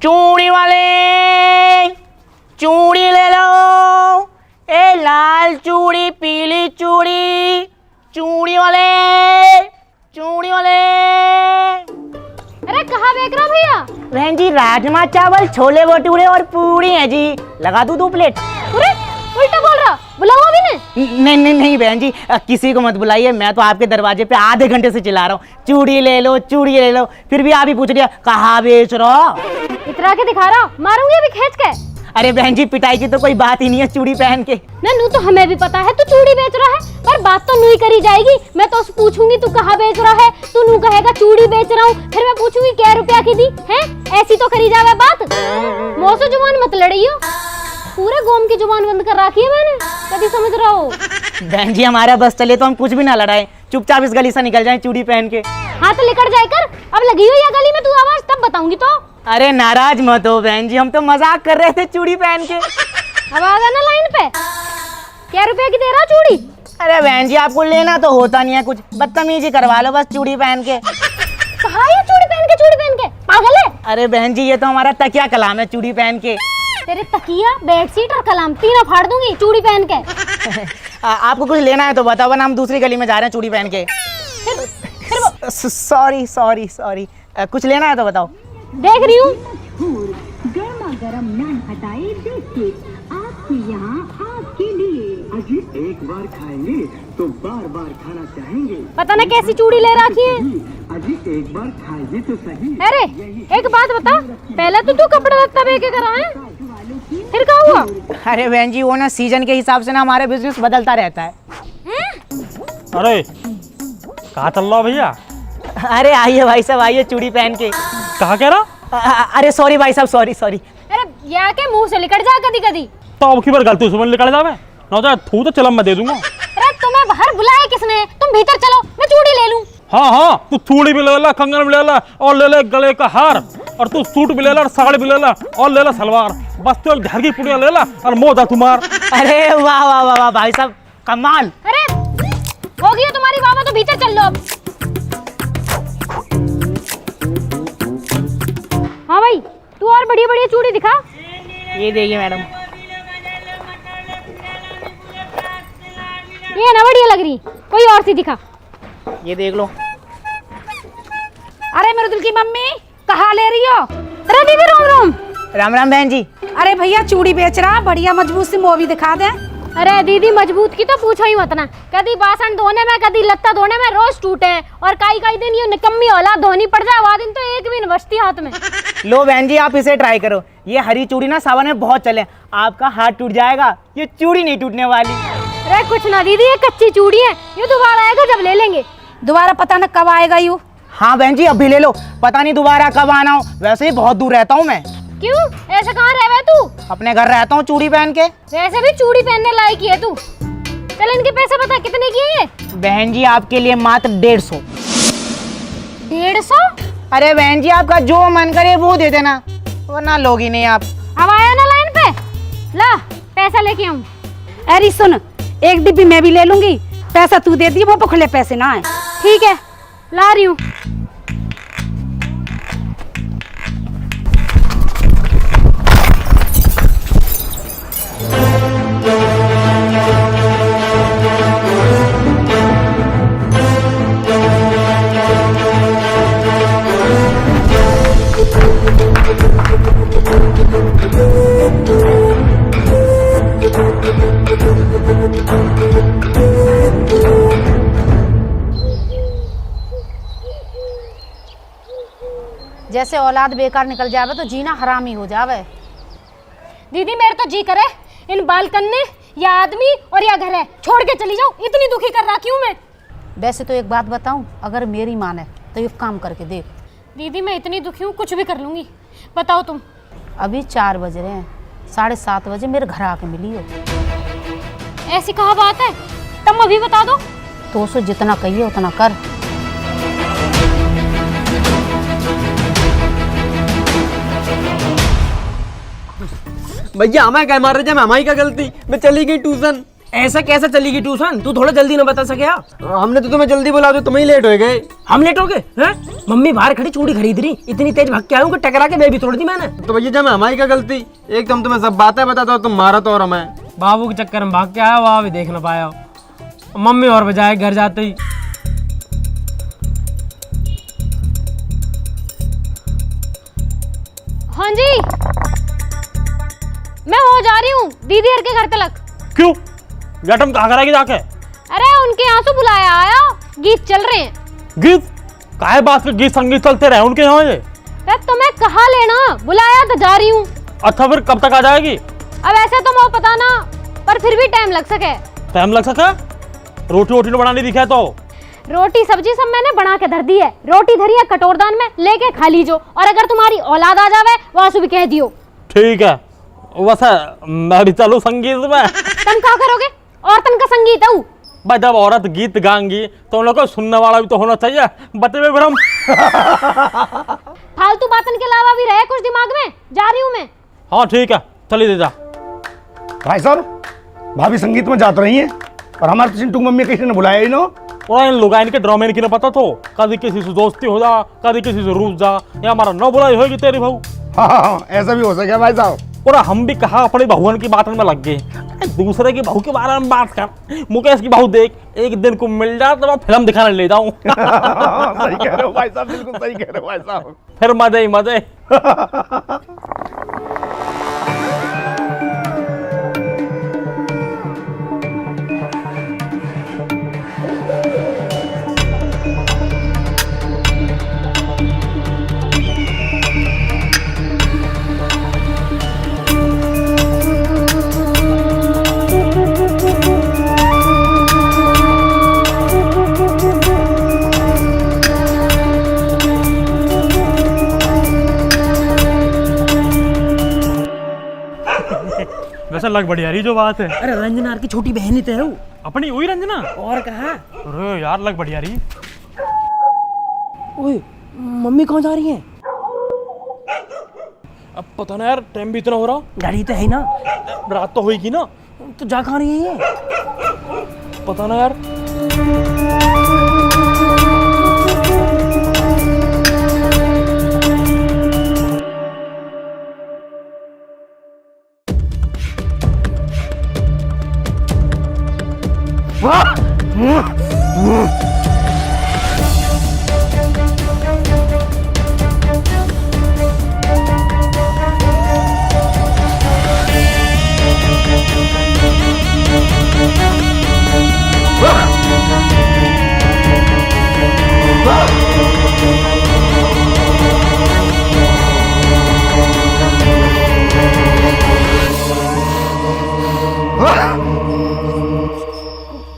चूड़ी वाले चूड़ी ले लो, ए लाल चूड़ी पीली चूड़ी, चूड़ी वाले चूड़ी वाले। अरे कहाँ बेच रहा भैया? बहन जी राजमा चावल छोले भटूरे और पूरी है जी, लगा दूं 2 प्लेट? अरे उल्टा बोल रहा, बुलाओ अभी ने। नहीं नहीं नहीं बहन जी, किसी को मत बुलाइए, मैं तो आपके दरवाजे पे आधे घंटे से चिल्ला रहा हूँ चूड़ी ले लो चूड़ी ले लो, फिर भी आप ही पूछ रही कहाँ बेच रहा। इतरा के दिखा रहा, मारूंगी अभी खींच के। अरे बहन जी पिटाई की तो कोई बात ही नहीं है चूड़ी पहन के। नू तो हमें भी पता है तू चूड़ी बेच रहा है, पर बात तो नू ही करी जाएगी। मैं तो पूछूंगी तू कहाँ बेच रहा है, तू नू कहेगा चूड़ी बेच रहा हूँ, फिर मैं पूछूंगी क्या रुपया की दी है। ऐसी तो करी जावे बात, मुँह से जुबान मत लड़ियो। पूरे गोम की जुबान बंद कर रखी है मैंने, कभी समझ रहा हो? बहन जी हमारा बस चले तो हम कुछ भी ना लड़ाए, चुपचाप इस गली से निकल जाएं चूड़ी पहन के। हाँ तो निकल जाए कर, अब लगी हुई है गली में तू आवाज, तब बताऊंगी तो। अरे नाराज मत हो बहन जी, हम तो मजाक कर रहे थे चूड़ी पहन के। अब आ गया ना लाइन पे, क्या रुपए की दे रहा चूड़ी? अरे बहन जी आपको लेना तो होता नहीं है कुछ, बदतमीजी करवा लो बस चूड़ी पहन के। कहाँ है चूड़ी पहन के पागल है? अरे बहन जी ये तो हमारा तकिया कलाम है चूड़ी पहन के। तेरे तकिया बेडशीट और कलाम तीनों फाड़ दूंगी चूड़ी पहन के। आपको कुछ लेना है तो बताओ, वरना हम दूसरी गली में जा रहे हैं चूड़ी पहन के। सॉरी सॉरी सॉरी, कुछ लेना है तो बताओ। देख रही हूँ गर्मा गर्म नान हटाए बिस्किट आपके यहाँ आपके लिए। अजी एक बार खाएंगे तो बार बार खाना चाहेंगे। पता ना कैसी चूड़ी ले रखी है। अजी एक बार खाइए तो सही। अरे एक बात बता, पहले तो तू कपड़ा लत्ता बेचे करा है, फिर क्या हुआ? अरे बहन जी वो ना सीजन के हिसाब से ना हमारे बिजनेस बदलता रहता है। अरे कहाँ चल रहा भैया? अरे आइए भाई साहब आइए चूड़ी पहन के। कहाँ कह रहा? अरे सॉरी भाई साहब सॉरी सॉरी। अरे या के मुंह से निकल जा कदी कदी। तो अब की बार गलती सुबह निकल जावे ना, तो थू तो चलम मैं दे दूंगा। अरे तुम्हें बाहर बुलाया किसने? तुम भीतर चलो, मैं चूड़ी ले लूं। हाँ हाँ तू चूड़ी भी ले ला, कंगन भी ले ला, और ले ले गले का हार, और तू सूट भी ले ला, और साड़ी भी ले ला, और ले ला सलवार, बस तो घर की पुड़िया ले ला और मोदा तुम्हार। अरे वाह वाह वाह वाह भाई साहब कमाल। अरे हो गया तुम्हारी बाबा, तो भीतर चल लो अब। हाँ भाई तू और बढ़िया बढ़िया चूड़ी दिखा। ये देखिए मैडम, ये ना बढ़िया लग रही, कोई और सी दिखा। ये देख लो। अरे मेरे दिल की मम्मी कहाँ ले रही हो? अरे दीदी रोम रोम। राम राम बहन जी। अरे भैया चूड़ी बेच रहा, बढ़िया मजबूत सी मूवी दिखा दे। अरे दीदी मजबूत की तो पूछो ही मत ना, कभी बासन धोने में कभी लत्ता धोने में रोज टूटे, और काई दिन ये निकम्मी औलाद धोनी पड़ जाए, वह दिन तो एक भी न बचती हाथ में। लो बहन जी आप इसे ट्राई करो, ये हरी चूड़ी ना सावन में बहुत चले, आपका हाथ टूट जाएगा, ये चूड़ी नहीं टूटने वाली। अरे कुछ ना दीदी, ये कच्ची चूड़ी है, ये दोबारा आएगा जब ले लेंगे। दोबारा पता न कब आएगा यू। हाँ बहन जी अभी ले लो, पता नहीं दोबारा कब आना हो, वैसे ही बहुत दूर रहता हूँ मैं। क्यों ऐसे कहाँ रह तू? अपने घर रहता हूँ चूड़ी पहन के। वैसे भी चूड़ी पहनने लायक ही है तू। चल इनके पैसे बता कितने की है ये? बहन जी आपके लिए मात्र 150। 150? अरे बहन जी आपका जो मन करे वो दे देना, वरना लोगी नहीं आप। अब आया ना लाइन पे, ला पैसा लेके आऊं। अरे सुन, एक डिब्बी मैं भी ले लूंगी, पैसा तू दे दी, वो पखले पैसे ना आए। ठीक है ला रही हूँ। जैसे औलाद बेकार निकल जावे तो जीना हराम ही हो जावे। दीदी मेरे तो जी करे इन बालकन्ने या आदमी और या घर है छोड़ के चली जाऊं, इतनी दुखी कर रखी हूँ मैं। वैसे तो एक बात बताऊं, अगर मेरी माने तो ये काम करके देख। दीदी मैं इतनी दुखी हूँ, कुछ भी कर लूंगी, बताओ तुम। अभी 4 बज रहे हैं, 7:30 बजे मेरे घर आके मिली हो। ऐसी कहा बात है, तुम अभी बता दो। तो उसे जितना कहिए उतना कर। भैया हमें क्या मार रहे थे, हमारी क्या गलती, मैं चली गई ट्यूशन। ऐसा कैसे चलेगी ट्यूशन? तू थोड़ा जल्दी ना बता सके? हमने तो तुम्हें जल्दी बोला, तो तुम ही लेट हो गए। हम लेट हो गए हैं? मम्मी बाहर खड़ी चूड़ी खरीद रही, इतनी तेज भाग के आऊँ कि टकरा के बेबी तोड़ दी मैंने। तो भैया जब हमारी क्या गलती? एक तुम तुम्हें सब बातें बताता हो, तुम मारा तो और हमें। बाबू के चक्कर में भाग के आया, वहाँ भी देख ना पाया। मम्मी और बजाय घर जाते ही। हाँ जी, मैं हो जा रही हूँ दीदी हर के घर तलक। क्यों? गैटम कहाँ कराएगी जाके? अरे उनके यहाँ से बुलाया आया, गीत चल रहे हैं। गीत? काहे बात के गीत संगीत चलते रहे उनके यहाँ ये? अरे तुम्हें कहा लेना, बुलाया तो जा रही हूँ। अच्छा फिर कब तक आ जाएगी? अब ऐसे तो मुझे पता ना, पर फिर भी टाइम लग सके। टाइम लग सका? रोटी वोटी तो बनानी दिखे तो। रोटी सब्जी सब मैंने बना के धर दी है। रोटी धरी है कटोरदान में, लेके खा लीजो। और अगर तुम्हारी औलाद आ जावे वहाँ भी कह दियो। ठीक है, वैसे मैं भी चलूं संगीत में। तुम क्या करोगे? औरतन का संगीत है वो। भाई जब औरत गीत गाएंगी तो उन लोगों को सुनने वाला भी तो होना चाहिए। बते में भ्रम। फालतू बातन के अलावा भी रहे कुछ दिमाग में। जा रही हूँ मैं। हाँ ठीक है, चली दे जा। भाई साहब, भाभी संगीत में जात रही हैं और हमारे तो चिंटू मम्मी किसी ने बुलाया ही ना। और इन लोग इनके ड्रामे की ना पता तो कभी किसी से दोस्ती हो जा, कभी किसी से रूस जा, या हमारा न बुलाई होगी तेरी बहू। हाँ, ऐसा भी हो सके भाई साहब। और हम भी कहा अपनी बहुवन की बात में लग गए। दूसरे की बहू के बारे में बात कर। मुकेश की बहू देख, एक दिन को मिल जाए तो मैं फिल्म दिखाने ले जाऊं। सही कह रहे हो भाई साहब, बिल्कुल सही कह रहे हो भाई साहब। फिर मजे ही मजे। वैसे लग बढ़िया रही जो बात है। अरे रंजना की छोटी बहन ही तो है वो। अपनी हुई रंजना? और कहा? अरे यार लग बढ़िया रही। ओए, मम्मी कौन जा रही है? अब पता ना यार, टाइम भी इतना हो रहा। गाड़ी तो है ना? रात तो होगी ना। तो जा कहाँ रही है ये? पता ना यार।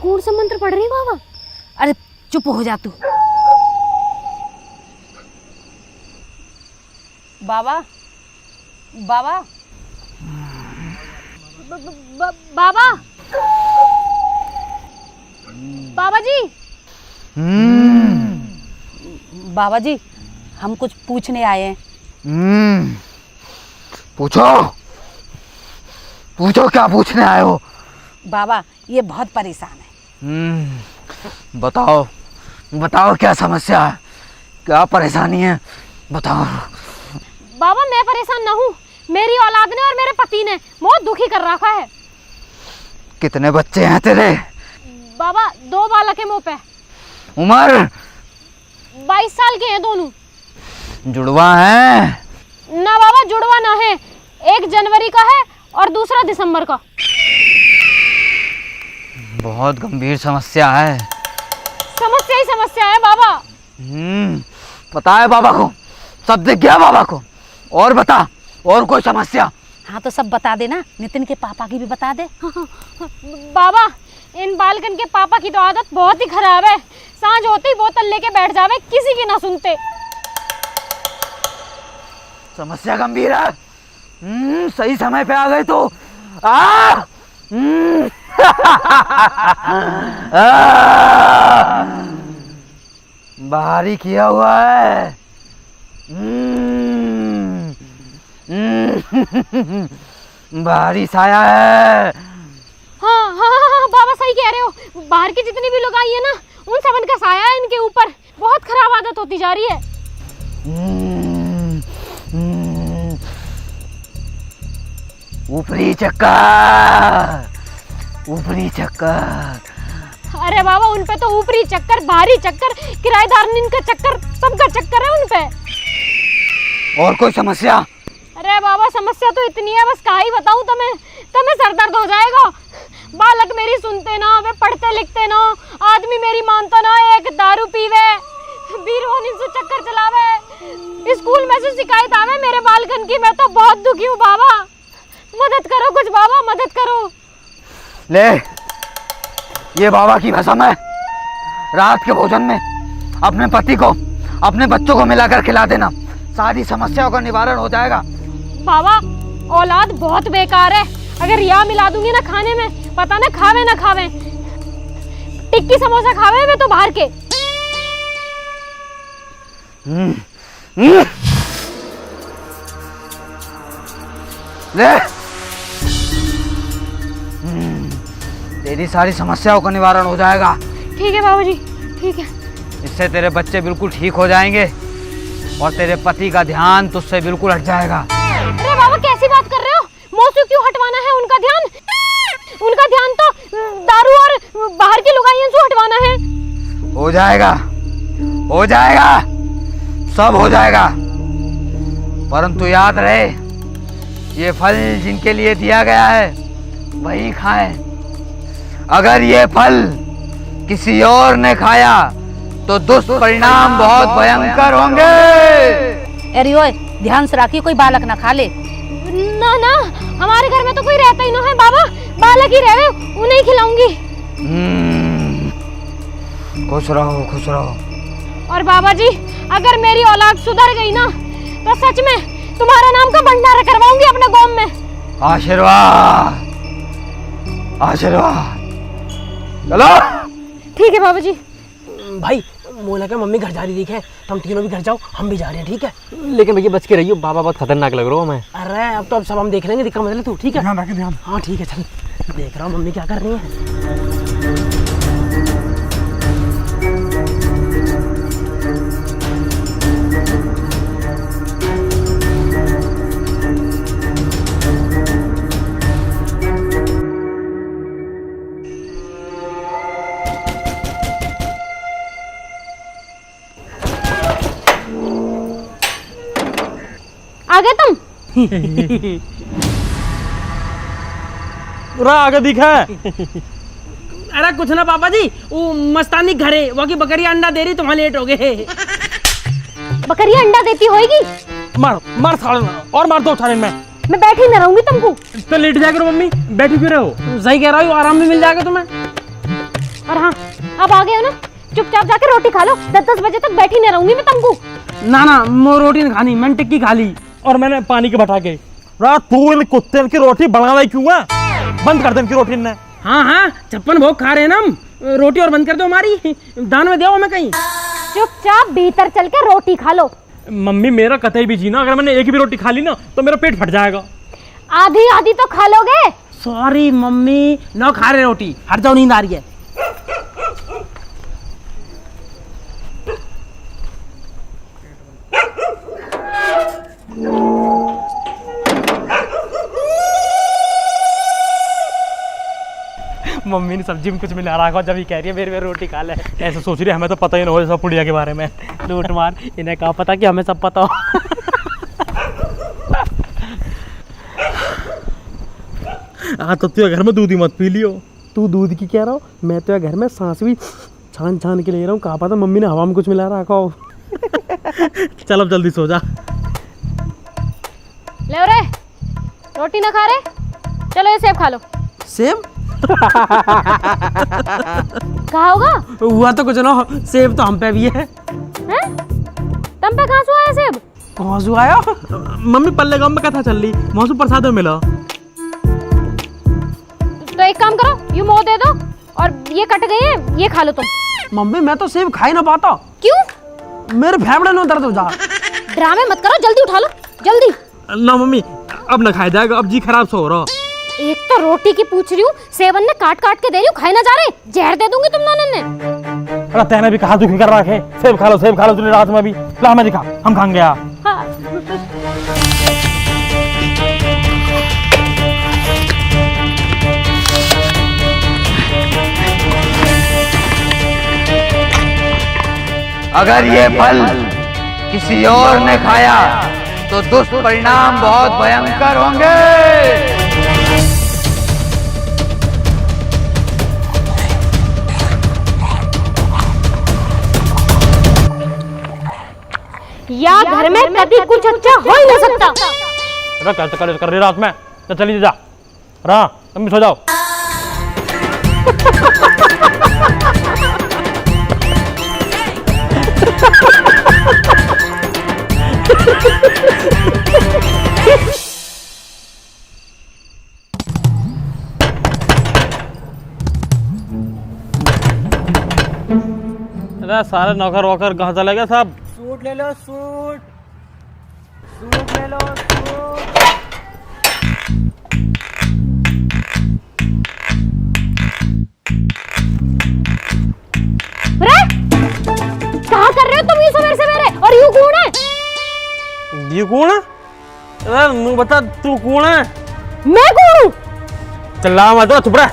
कौन सा मंत्र पढ़ रही है बाबा? अरे चुप हो जा तू। बाबा, बाबा, बाबा, बाबा जी। बाबा जी, हम कुछ पूछने आए हैं। पूछो, पूछो क्या पूछने आए हो? बाबा, ये बहुत परेशान है। बताओ, बताओ क्या समस्या है, क्या परेशानी है, बताओ। बाबा मैं परेशान ना हूँ, मेरी औलाद ने और मेरे पति ने बहुत दुखी कर रखा है। कितने बच्चे हैं तेरे? बाबा 2 बालक है मुँह पे। उम्र? 22 साल के हैं दोनों। जुड़वा है? ना बाबा, जुड़वा ना है। एक जनवरी का है और दूसरा दिसंबर का। बहुत गंभीर समस्या है। समस्या ही समस्या है बाबा। पता है बाबा को, सब दिख गया बाबा को। और बता, और कोई समस्या? हाँ तो सब बता देना, नितिन के पापा की भी बता दे। बाबा इन बालकन के पापा की तो आदत बहुत ही खराब है। सांझ होते ही बोतल लेके बैठ जावे, किसी की ना सुनते। समस्या गंभीर है। सही समय पे आ गए तो। भारी किया हुआ है। भारी साया है। हाँ हाँ हाँ सही कह रहे हो, बाहर की जितनी भी लोग आई है ना, उन सब का साया है इनके ऊपर। बहुत खराब आदत होती जा रही है। ऊपरी चक्कर, ऊपरी चक्कर। अरे बाबा, उन पे तो ऊपरी चक्कर, बाहरी चक्कर, किराएदार का चक्कर, सबका चक्कर है उन पे। और कोई समस्या? अरे बाबा, समस्या तो इतनी है, बस क्या ही बताऊं तुम्हें सर दर्द हो जाएगा। बालक मेरी सुनते ना, वे पढ़ते लिखते ना, आदमी मेरी मानता ना, एक दारू पीवे, बीरवानी से चक्कर चलावे, स्कूल में से शिकायत आवे मेरे बालकन की। मैं तो बहुत दुखी हूँ बाबा, मदद करो कुछ बाबा, मदद करो। ले, ये बाबा की भसम है। रात के भोजन में अपने पति को, अपने बच्चों को मिलाकर खिला देना, सारी समस्याओं का निवारण हो जाएगा। बाबा, औलाद बहुत बेकार है। अगर यह मिला दूंगी ना खाने में, पता ना खावे ना खावे। टिक्की समोसा खावे वे तो बाहर के। ले, तेरी सारी समस्याओं का निवारण हो जाएगा। ठीक है बाबूजी, ठीक है। इससे तेरे बच्चे बिल्कुल ठीक हो जाएंगे और तेरे पति का ध्यान तुझसे बिल्कुल हट जाएगा। अरे बाबा, कैसी बात कर रहे हो? मौसू क्यों हटवाना है उनका ध्यान? उनका ध्यान तो दारू और बाहर की लुगाइयों से हटवाना है। हो जाएगा, हो जाएगा, सब हो जाएगा। परंतु याद रहे, ये फल जिनके लिए दिया गया है वही खाएं। अगर ये फल किसी और ने खाया तो दुष्परिणाम बहुत भयंकर होंगे। अरे ओए, ध्यान से रखिए कोई बालक ना खा ले। ना ना, हमारे घर में तो कोई रहता ही ना है बाबा, बालक ही रहे, उन्हें खिलाऊंगी। खुश रहो, खुश रहो। और बाबा जी, अगर मेरी औलाद सुधर गई ना, तो सच में तुम्हारा नाम का भंडारा करवाऊंगी अपने गांव में। आशीर्वाद, आशीर्वाद। चलो। ठीक है बाबा जी। भाई, मोला का मम्मी घर जा रही दिखे, तुम तीनों भी घर जाओ, हम भी जा रहे हैं, ठीक है? लेकिन भैया बच के रहियो, बाबा बहुत खतरनाक लग रहा हो मैं। अरे अब सब हम देख लेंगे, दिक्कत मतलब तू, ठीक है? ध्यान रखे, ध्यान। हाँ ठीक है, चल देख रहा हूँ मम्मी क्या कर रही है। आ गए तुम? पूरा आगे दिखा है। अरे कुछ ना पापा जी, वो मस्तानी घरे वो की बकरी अंडा दे रही, तुम्हारे लेट हो गए। बकरी अंडा देती होगी? मार मार साले और मार दो थाने में। मैं बैठी न रहूंगी तुमको। इतना लेट जाया करो मम्मी, बैठी क्यों रहे हो? सही कह रहा हूँ, आराम भी मिल जाएगा तुम्हें। और हाँ, अब आ गए हो ना, चुपचाप जाके रोटी खा लो। 10-10 बजे तक बैठी न रहूंगी मैं तुमको। ना ना, मैं रोटी नहीं खानी, मैंने टिक्की खा ली। और मैंने पानी के बटा के। रात तू इन कुत्ते की रोटी बनाना क्यों है? बंद कर दे इनकी रोटी ने। हाँ हाँ, 56 भोग खा रहे हैं ना हम, रोटी और बंद कर दो हमारी, दान में दो हमें कहीं। चुपचाप भीतर चल के रोटी खा लो। मम्मी मेरा कतई भी जीना, अगर मैंने एक भी रोटी खा ली ना तो मेरा पेट फट जाएगा। आधी आधी तो खा लोगे। सॉरी मम्मी, ना खा रहे रोटी, हट जाओ, नींद आ रही है। मम्मी ने सब्जी में कुछ मिला रखा, जब ये कह रही है मेरी रोटी खा ले, ऐसे सोच रही है हमें तो पता ही ना हो सब पुड़िया के बारे में। लूट मार, इन्हें कहा पता कि हमें सब पता हो। तो तू घर में दूध ही मत पी लियो। तू दूध की कह रहा हो, मैं तो घर में सांस भी छान छान के ले रहा हूँ, कहा पता मम्मी ने हवा में कुछ मिला रखा हो। चल अब जल्दी सो जा। ले रे, रोटी ना खा रहे, चलो ये सेब खा लो। सेब? कहा होगा? हुआ तो कुछ ना हो, सेब तो हम पे भी है। हैं? तुम पे कहाँ से आया सेब? कहाँ से आया? मम्मी पल्ले गांव में कथा चल रही, मौसम प्रसाद में मिला। तो एक काम करो, ये मोह दे दो और ये कट गई है, ये खा लो तुम। मम्मी मैं तो सेब खा ही ना पाता। क्यों? मेरे फेफड़े में दर्द हो जा। ड्रामे मत करो, जल्दी उठा लो, जल्दी। ना मम्मी अब ना खाया जाएगा, अब जी खराब सा हो रहा। एक तो रोटी की पूछ रही हूँ, सेवन ने काट काट के दे रही हूँ, खाए ना जा रहे, जहर दे दूंगी तुम दोनों ने। अरे तेने भी कहा दुखी कर रखे, सेब खा लो तूने रात में भी। ला हमें दिखा, हम खाएंगे यार। हाँ। अगर ये फल किसी और ने खाया तो दुष्परिणाम बहुत भयंकर होंगे। या घर में कभी कुछ अच्छा हो ही नहीं सकता। अरे कैसे कर रही रात में? तो चलिए जा रहा, तुम भी सो जाओ। अरे सारे नौकर वोकर कहाँ चले गए साहब? सूट ले लो, सूट ले लो, सूट। अरे कहाँ कर रहे हो तुम ये सवेरे सवेरे, और यू कौन है? ये कौन है? अरे मुँह बता, तू कौन है? मैं कौन हूँ? चल मत, चुप रह।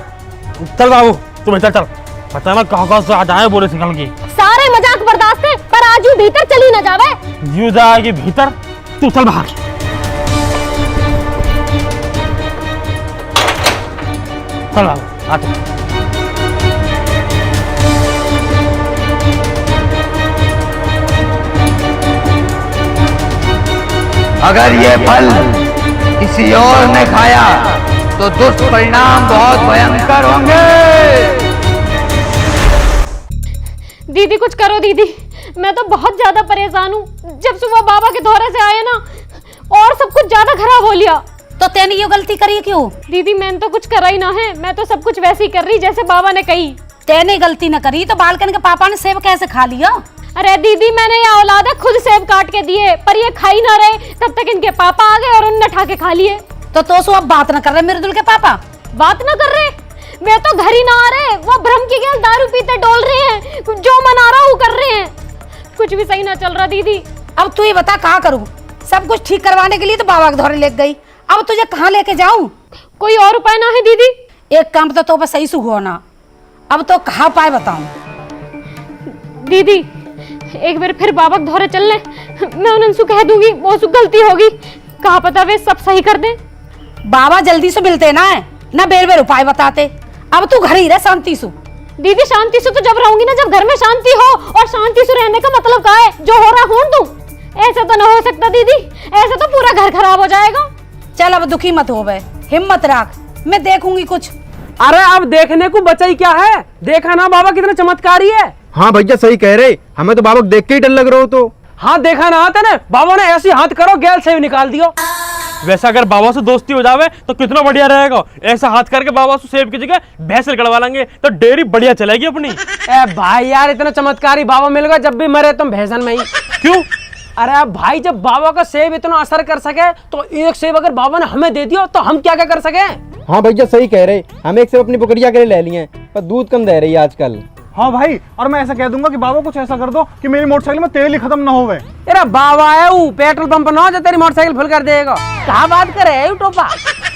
चल बाबू तुम्हें चल पता ना कहाँ से आ जाए बोले निकल के। सारे मजाक बर्दाश्त है, पर आज यूं भीतर चली ना जावे। यूं जाएगी भीतर, तू चल बाहर। चल बाबू आते। अगर ये फल किसी और ने खाया तो दुष्परिणाम बहुत भयंकर होंगे। दीदी कुछ करो दीदी, मैं तो बहुत ज्यादा परेशान हूँ। जब सुबह बाबा के दौरे से आए ना, और सब कुछ ज्यादा खराब हो लिया। तो तेने ये गलती करी क्यों? दीदी मैंने तो कुछ करा ही ना है, मैं तो सब कुछ वैसे ही कर रही जैसे बाबा ने कही। तेने गलती न करी तो बालकन के पापा ने सेब कैसे खा लिया? अरे दीदी मैंने ये औलाद है खुद सेब काट के दिए, पर ये खा ही ना रहे, तब तक इनके पापा आ गए और उन्होंने ठा के खा लिए। तो सो अब बात न कर रहे मृदुल के पापा? बात ना कर रहे? मैं तो घर ही ना आ रहे, वो भ्रम की गैल दारू पीते डोल रहे हैं, जो मना रहा वो कर रहे हैं। कुछ भी सही ना चल रहा दीदी। अब तू ही बता कहाँ करूँ? सब कुछ ठीक करवाने के लिए तो बाबा के दौरे लेके गई, अब तुझे कहाँ लेके जाऊँ? कोई और उपाय ना है दीदी? एक काम तो बस सही से हुआ ना, अब तो कहाँ उपाय बताऊँ? दीदी एक बार फिर बाबा के दौरे चल ले, मैं उनसे कह दूंगी, वो सु गलती होगी, कहाँ पता वे सब सही कर दे। बाबा जल्दी से मिलते ना है ना, बेर बेर उपाय बताते। अब तू घर ही रह शांति से। दीदी शांति से तो जब रहूंगी ना, जब घर में शांति हो, और शांति से रहने का मतलब क्या है? जो हो रहा हूं तुम, ऐसे तो ना हो सकता दीदी, ऐसे तो पूरा घर खराब हो जाएगा। चल अब दुखी मत हो बे, हिम्मत रख, मैं देखूंगी कुछ। अरे अब देखने को बचा ही क्या है, देखा ना बाबा कितना चमत्कारी है। हाँ भैया सही कह रहे, हमें तो बाबा को देख के ही डर लग रहा हो। तो हाँ देखा ना आता ना, बाबा ने ऐसे हाथ करो गैल से निकाल दियो। वैसा अगर बाबा से दोस्ती हो जावे तो कितना बढ़िया रहेगा। ऐसा हाथ करके बाबा से सेब की जगह भैंस निकलवा लेंगे तो डेयरी बढ़िया चलेगी अपनी। ए भाई यार, इतना चमत्कारी बाबा मिल गया, जब भी मरे तुम भैंसन में ही क्यों? अरे भाई जब बाबा का सेब इतना असर कर सके, तो एक सेब अगर बाबा ने हमें दे दिया तो हम क्या क्या कर सके। हाँ भैया सही कह रहे, हम एक सेब अपनी बकरिया के लिए ले लिए, पर दूध कम दे रही है आजकल। हाँ भाई, और मैं ऐसा कह दूंगा कि बाबा कुछ ऐसा कर दो कि मेरी मोटरसाइकिल में तेल ही खत्म ना होवे। तेरा बाबा है वो पेट्रोल पंप ना हो जो तेरी मोटरसाइकिल फुल कर देगा। कहाँ बात करे टोपा,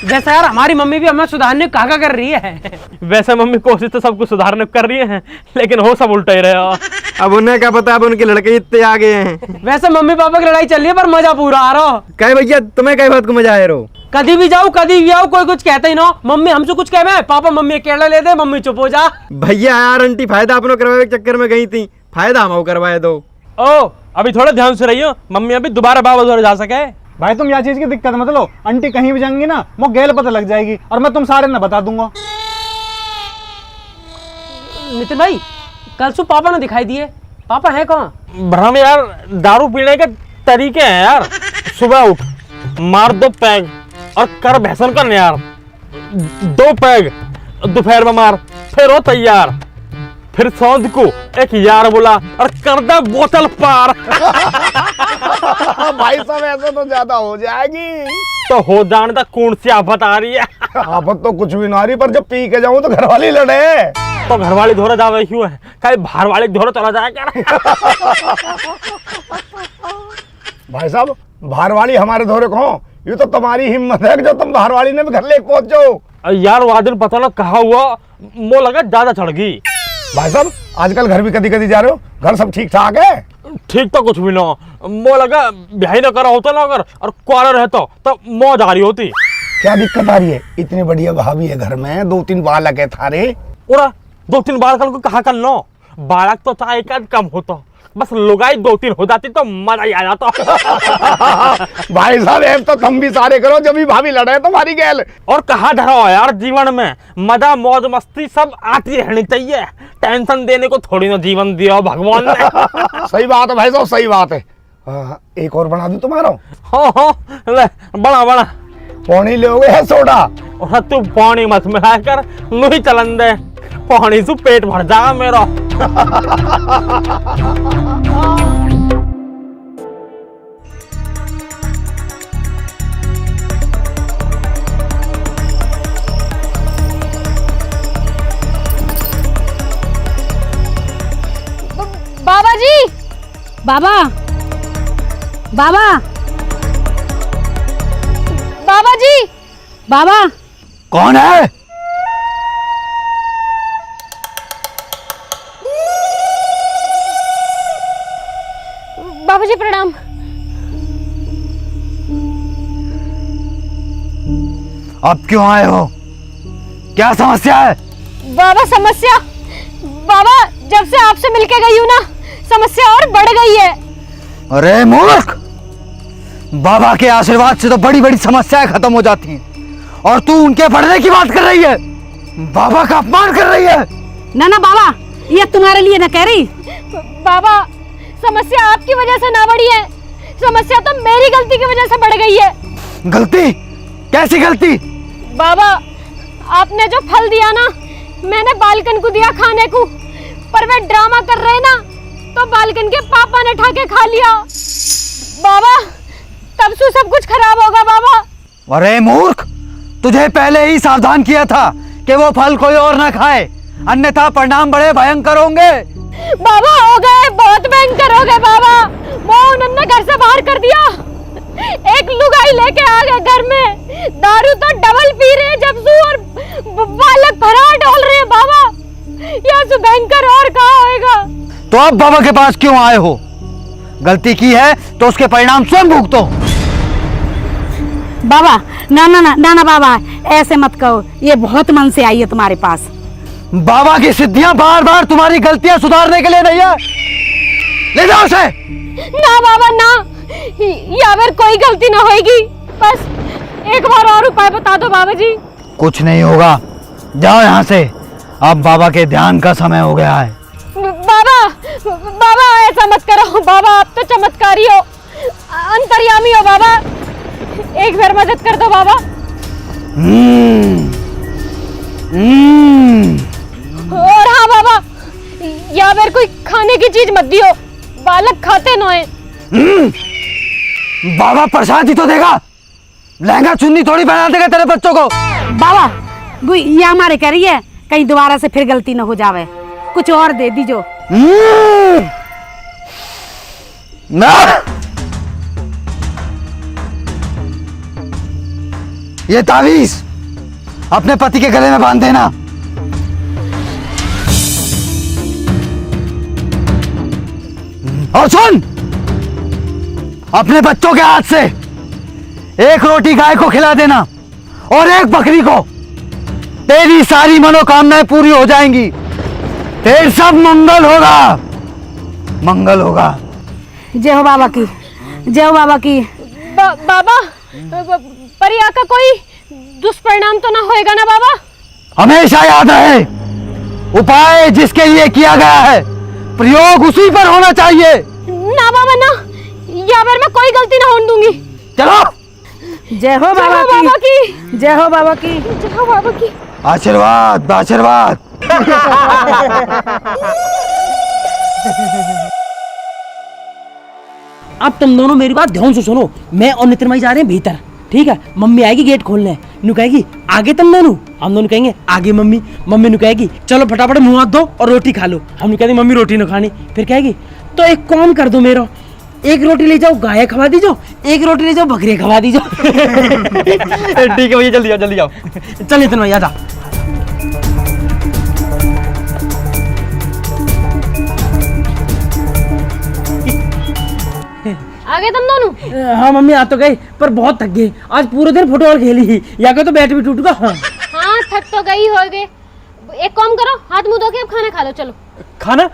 जैसा यार हमारी मम्मी भी हमें सुधारने कहा कर रही है। वैसे मम्मी कोशिश तो सब कुछ सुधारने कर रही है, लेकिन हो सब उल्टा ही रहा। अब उन्हें क्या पता, अब उनके लड़के इतने आ गए हैं। वैसे मम्मी पापा की लड़ाई चल रही है, पर मजा पूरा आ रहा। कहे भैया तुम्हें कई बात को मजा आ रहा? कभी भी जाओ कभी भी आओ, कोई कुछ कहते ही ना। मम्मी हमसे कुछ कहे, पापा मम्मी केला ले दे, मम्मी चुप हो जा। भैया यार आंटी फायदा अपनों करवाए के चक्कर में गई थी, फायदा हम करवाए दो। ओ अभी थोड़ा ध्यान से रहियो, मम्मी अभी दोबारा बाबा द्वारा जा सके। भाई तुम यह चीज की दिक्कत मत लो, आंटी कहीं भी जाएंगी ना, वो गैल पता लग जाएगी और मैं तुम सारे ना बता दूंगा। नितिन भाई कल सु पापा ने दिखाई दिए, पापा है कहाँ? भ्रम यार, दारू पीने के तरीके हैं यार। सुबह उठ, मार 2 पैग और कर भैसन कर यार, 2 पैग दोपहर में मार, फिर हो तैयार, फिर सौंध को एक यार बोला और कर दे बोतल पार। भाई साहब ऐसा तो ज्यादा हो जाएगी। तो हो जाने तक कौन सी आफत आ रही है। आफत तो कुछ भी ना रही, पर जब पी के जाऊं तो घर वाली लड़े। तो घर वाली धोरे जावे क्यों है, कहीं बाहर वाले धोरे चला जाए क्या? भाई साहब, बाहर वाली हमारे धोरे को, ये तो तुम्हारी हिम्मत है कि जो तुम बाहर वाली ने भी घर ले पहुंच जाओ। यार वो दिन पता ना कहा हुआ, मो लगा ज्यादा चढ़ गई। भाई साहब, आजकल घर भी कदी कदी जा रहे हो, घर सब ठीक ठाक है? ठीक तो कुछ भी ना, मो लगा ब्याही ना करा होता ना अगर, और कुआरा रहता तो मौज आ रही होती। क्या दिक्कत आ रही है? इतनी बढ़िया भाभी है घर में, 2-3 बालक है थारे। और 2-3 बालक को कहा कर लो, बालक तो चाहे एक आध कम होता, बस लुगाई 2-3 हो जाती तो मजा ही आ जाता। भाई साहब, ऐप तो तुम भी सारे करो जब भी भाभी लड़े तुम्हारी गैल। और कहा धरा हो यार, जीवन में मजा मौज मस्ती सब आती रहनी चाहिए, टेंशन देने को थोड़ी ना जीवन दिया भगवान ने। सही बात है भाई साहब, सही बात है। एक और बना दूं तुम्हारा? हाँ, ले बड़ा बड़ा। पानी लोगे है सोडा? और तू पानी मत मिला कर, नहीं चलन दे, पानी से पेट भर जाएगा मेरा। बाबा जी, बाबा बाबा बाबा जी, बाबा कौन है? बाबा जी प्रणाम। अब क्यों आए हो? क्या समस्या है? बाबा समस्या, बाबा जब से आपसे मिलके गई हूँ ना, समस्या और बढ़ गई है। अरे मूर्ख, बाबा के आशीर्वाद से तो बड़ी बड़ी समस्याएं खत्म हो जाती हैं, और तू उनके बढ़ने की बात कर रही है, बाबा का अपमान कर रही है। ना ना बाबा, ये तुम्हारे लिए ना कह रही। बाबा समस्या आपकी वजह से ना बढ़ी है, समस्या तो मेरी गलती की वजह से बढ़ गई है। गलती? कैसी गलती? बाबा आपने जो फल दिया ना, मैंने बालकन को दिया खाने को, पर वे ड्रामा कर रहे ना, तो बालकन के पापा ने ठाके खा लिया। बाबा तब से सब कुछ खराब होगा बाबा। अरे मूर्ख, तुझे पहले ही सावधान किया था कि वो फल कोई और ना खाए, अन्यथा परिणाम बड़े भयंकर होंगे। बाबा हो गए, बहुत भयंकर हो गए बाबा। वो उन्होंने घर से बाहर कर दिया, एक लुगाई लेके आ गए घर में, दारू तो डबल पी रहे जब से, और बालक फरार डोल रहे हैं बाबा। यह से भयंकर और कहाँ होएगा। तो अब बाबा के पास क्यों आए हो? गलती की है तो उसके परिणाम स्वयं भुगतो। बाबा ना ना ना ना ना बाबा, ऐसे मत कहो, ये बहुत मन से आई है तुम्हारे पास। बाबा की सिद्धियां बार बार तुम्हारी गलतियां सुधारने के लिए नहीं है। ले जाओ उसे। ना बाबा ना, या फिर कोई गलती ना होगी, बस एक बार और उपाय बता दो बाबा जी। कुछ नहीं होगा, जाओ यहाँ से, अब बाबा के ध्यान का समय हो गया है। बाबा बाबा ऐसा मत करो बाबा, आप तो चमत्कारी हो, अंतर्यामी हो बाबा, एक बार मदद कर दो बाबा। और हाँ बाबा, या फिर कोई खाने की चीज मत दियो, बालक खाते न है। बाबा प्रसाद ही तो देगा, लहंगा चुन्नी थोड़ी पहना देगा तेरे बच्चों को। बाबा ये हमारे कह रही है, कहीं दोबारा से फिर गलती न हो जावे, कुछ और दे दीजो। ना, ये तावीज अपने पति के गले में बांध देना। और सुन, अपने बच्चों के हाथ से एक रोटी गाय को खिला देना और एक बकरी को, तेरी सारी मनोकामनाएं पूरी हो जाएंगी, तेरे सब मंगल होगा, मंगल होगा। जय हो बाबा की, जय हो बाबा की। बाबा परिया का कोई दुष्परिणाम तो ना होएगा ना बाबा? हमेशा याद रहे, उपाय जिसके लिए किया गया है, प्रयोग उसी पर होना चाहिए। ना बाबा ना, या फिर मैं कोई गलती ना होने दूंगी। चलो। जय हो बाबा की, जय हो बाबा की, जय हो बाबा की। आशीर्वाद आशीर्वाद। अब तुम दोनों मेरी बात ध्यान से सुनो, मैं और नितिन भाई जा रहे हैं भीतर, ठीक है, मम्मी आएगी गेट खोलने, नु कहेगी आगे तुम दोनों, हम दोनों कहेंगे आगे मम्मी, मम्मी नु कहेगी चलो फटाफट मुंह हाथ धो और रोटी खा लो, हम कहेंगे मम्मी रोटी ना खानी, फिर कहेगी तो एक काम कर दो मेरो, एक रोटी ले जाओ गाय खवा दीजो, एक रोटी ले जाओ बकरी खवा दीजो। ठीक है भैया, जल्दी आओ जल्दी आओ। चल इतना याद आ। आगे तुम दोनों। हाँ मम्मी आ तो गई, पर बहुत थक गई, आज पूरे दिन फुटबॉल खेली, या के तो बैट भी टूट गया। हाँ थक तो गई होगे, एक काम करो हाथ मुंह धो के अब खाना खा लो चलो। खाना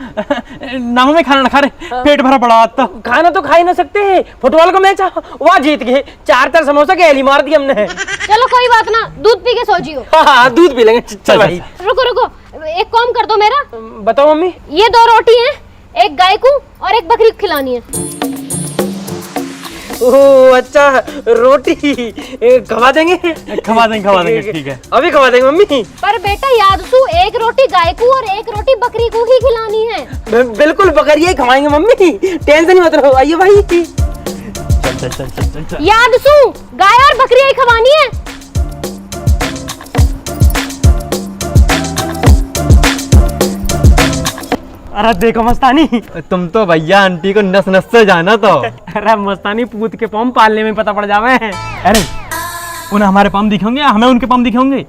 नामों में खाना ना खा रहे, पेट भरा पड़ा आज तो। खाना तो खा ही ना सकते, फुटबॉल का मैच वहाँ जीत गए, 4 समोसा के एली मार दी हमने। चलो कोई बात ना, दूध पी के सो जियो। हाँ दूध पी लेंगे, चल भाई। रुको रुको, एक काम कर दो मेरा। बताओ मम्मी। ये 2 रोटी हैं, एक गाय को और एक बकरी को खिलानी है। ओह अच्छा, रोटी खवा देंगे, खवा देंगे ठीक है। अभी खवा देंगे मम्मी। पर बेटा याद सु, एक रोटी गाय को और एक रोटी बकरी को ही खिलानी है। बिल्कुल बकरी ही खवाएंगे मम्मी, टेंशन मत लो। आइए भाई। चल। याद सु, गाय और बकरी ही खवानी है। अरे देखो मस्तानी, तुम तो भैया आंटी को नस नस से जाना तो। अरे मस्तानी पूत के पम पालने में पता पड़ जावे। अरे उन्हें हमारे पम दिखेंगे, हमें उनके पम दिखेंगे।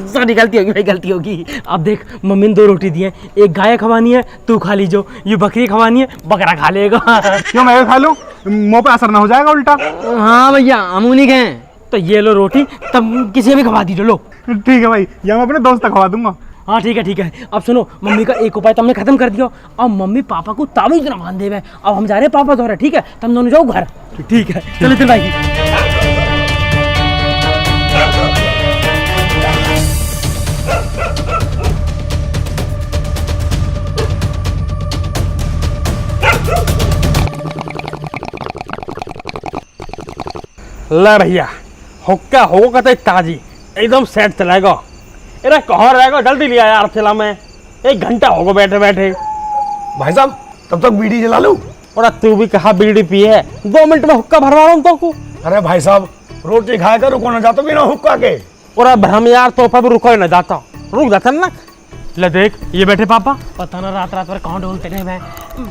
सॉरी गलती होगी भाई, गलती होगी। अब देख मम्मी ने 2 रोटी दी है, एक गाय खवानी है तू खा लीजो, ये बकरी खवानी है बकरा खा लेगा। क्यों मैं खा लूं, मुंह पे असर ना हो जाएगा उल्टा। हाँ भैया हम उन्हीं के हैं। तो ये लो रोटी, तब किसी भी खवा दीजिए लो। ठीक है भाई, या मैं अपने दोस्त तक खवा दूंगा। हाँ ठीक है। अब सुनो, मम्मी का एक उपाय तो हमने खत्म कर दिया, अब मम्मी पापा को ताबीज ना बांध देवे, अब हम जा रहे हैं पापा द्वारा, ठीक है? तुम दोनों जाओ घर। ठीक है चलो भाई। ले भैया, हुक्का होगा तो ताजी एकदम सेट चलेगा। अरे कहाँ रहेगा, जल्दी लिया यार ठेला में, 1 घंटा होगा बैठे बैठे। भाई साहब तब तक बीड़ी जला लूं। और तू भी कहा बीड़ी पी है, 2 मिनट में हुक्का भरवा रहा हूँ तो। अरे भाई साहब रोटी खा कर रुको ना जाता बिना हुक्का के। और भ्रम यार तो पर रुको ही ना जाता, रुक जाता ना। ले देख ये बैठे पापा, पता ना रात भर कहाँ ढूंढते रहे मैं।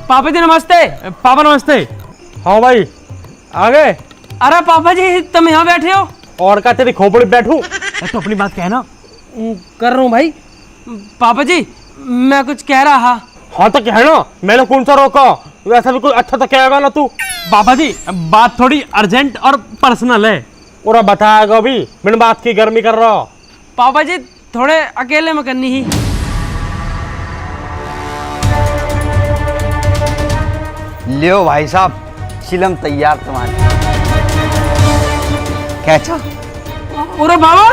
पापा जी नमस्ते। पापा नमस्ते। हाँ भाई आ गए। अरे पापा जी तुम यहाँ बैठे हो? और क्या तेरी खोपड़ी बैठू, तो अपनी बात कहना। कर रहा हूँ भाई। पापा जी मैं कुछ कह रहा। हाँ तो कहना, मैंने कौन सा रोका, वैसा भी कुछ अच्छा तो कहेगा ना तू। पापा जी बात थोड़ी अर्जेंट और पर्सनल है, और बताएगा भी बिन बात की गर्मी कर रहा। पापा जी थोड़े अकेले में करनी ही। लियो भाई साहब, चिलम तैयार तुम्हारी। कैसा? अरे बाबा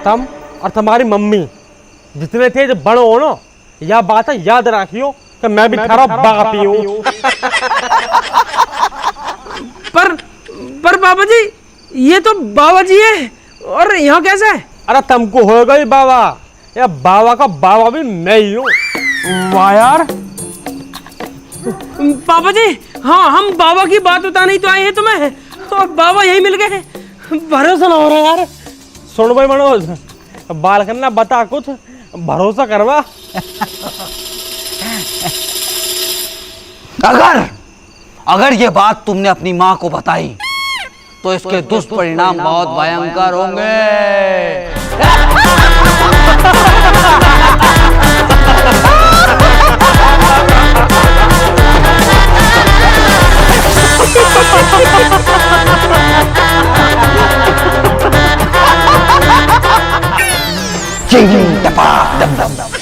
तुम और तुम्हारी मम्मी जितने थे जब बड़ो हो ना, यह बात है याद रखियो कि मैं भी थारा बाप ही हूँ। पर बाबा जी ये तो बाबा जी है, और यहाँ कैसे है? अरे तुमको होगा ही बाबा, या बाबा का बाबा भी मैं ही हूँ। वाह यार पापा जी, हाँ हम बाबा की बात बताने ही तो आए हैं तुम्हें, और बाबा यही मिल गए। भरोसा ना हो रहा यार। सुन भाई मनोज, बाल करना बता कुछ, भरोसा करवा। अगर ये बात तुमने अपनी माँ को बताई तो इसके दुष्परिणाम बहुत भयंकर होंगे। चिंग टपा दम दम दम।